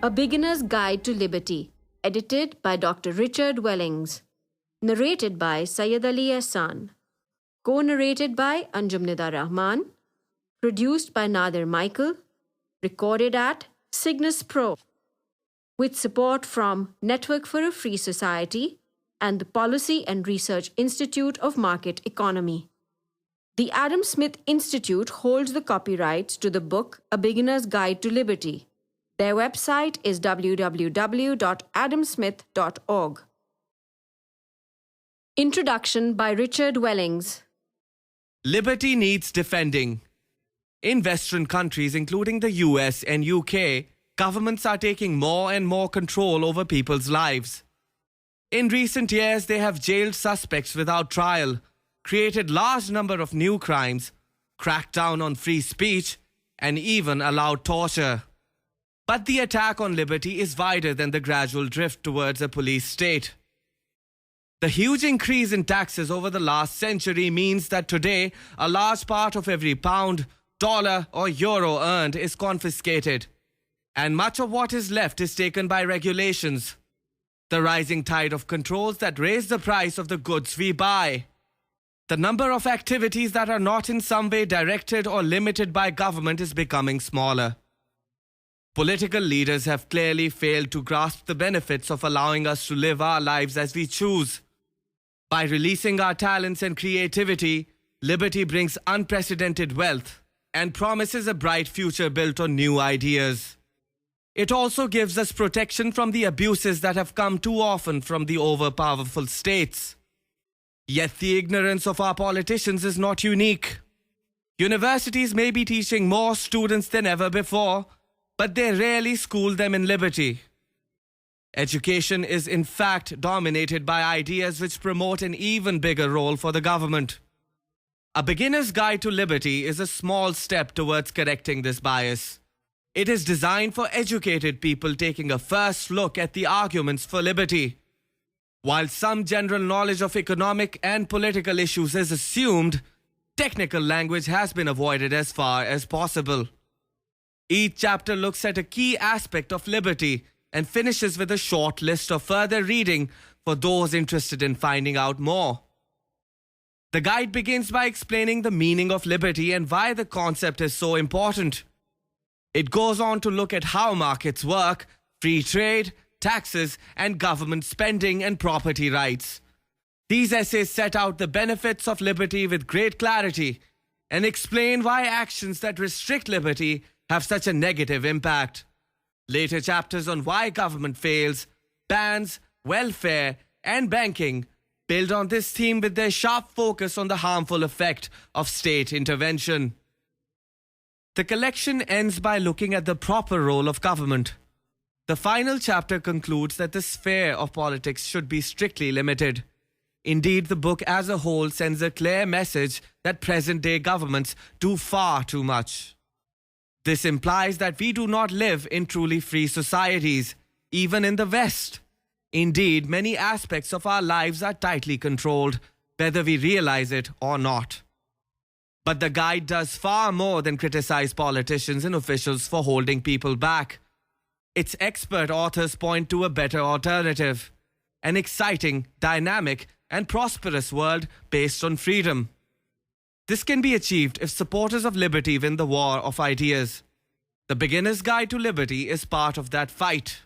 A Beginner's Guide to Liberty, edited by Dr. Richard Wellings. Narrated by Sayyid Ali Ehsan. Co-narrated by Anjum Nida Rahman. Produced by Nadir Michael. Recorded at Cygnus Pro. With support from Network for a Free Society and the Policy and Research Institute of Market Economy. The Adam Smith Institute holds the copyrights to the book A Beginner's Guide to Liberty. Their website is www.adamsmith.org. Introduction by Richard Wellings. Liberty needs defending. In Western countries, including the US and UK, governments are taking more and more control over people's lives. In recent years, they have jailed suspects without trial, created large number of new crimes, cracked down on free speech, and even allowed torture. But the attack on liberty is wider than the gradual drift towards a police state. The huge increase in taxes over the last century means that today a large part of every pound, dollar or euro earned is confiscated, and much of what is left is taken by regulations. The rising tide of controls that raise the price of the goods we buy. The number of activities that are not in some way directed or limited by government is becoming smaller. Political leaders have clearly failed to grasp the benefits of allowing us to live our lives as we choose. By releasing our talents and creativity, liberty brings unprecedented wealth and promises a bright future built on new ideas. It also gives us protection from the abuses that have come too often from the overpowerful states. Yet the ignorance of our politicians is not unique. Universities may be teaching more students than ever before, but they rarely school them in liberty. Education is in fact dominated by ideas which promote an even bigger role for the government. A Beginner's Guide to Liberty is a small step towards correcting this bias. It is designed for educated people taking a first look at the arguments for liberty. While some general knowledge of economic and political issues is assumed, technical language has been avoided as far as possible. Each chapter looks at a key aspect of liberty and finishes with a short list of further reading for those interested in finding out more. The guide begins by explaining the meaning of liberty and why the concept is so important. It goes on to look at how markets work, free trade, taxes, and government spending and property rights. These essays set out the benefits of liberty with great clarity and explain why actions that restrict liberty have such a negative impact. Later chapters on why government fails, bans, welfare, and banking build on this theme with their sharp focus on the harmful effect of state intervention. The collection ends by looking at the proper role of government. The final chapter concludes that the sphere of politics should be strictly limited. Indeed, the book as a whole sends a clear message that present-day governments do far too much. This implies that we do not live in truly free societies, even in the West. Indeed, many aspects of our lives are tightly controlled, whether we realize it or not. But the guide does far more than criticize politicians and officials for holding people back. Its expert authors point to a better alternative, an exciting, dynamic, and prosperous world based on freedom. This can be achieved if supporters of liberty win the war of ideas. The Beginner's Guide to Liberty is part of that fight.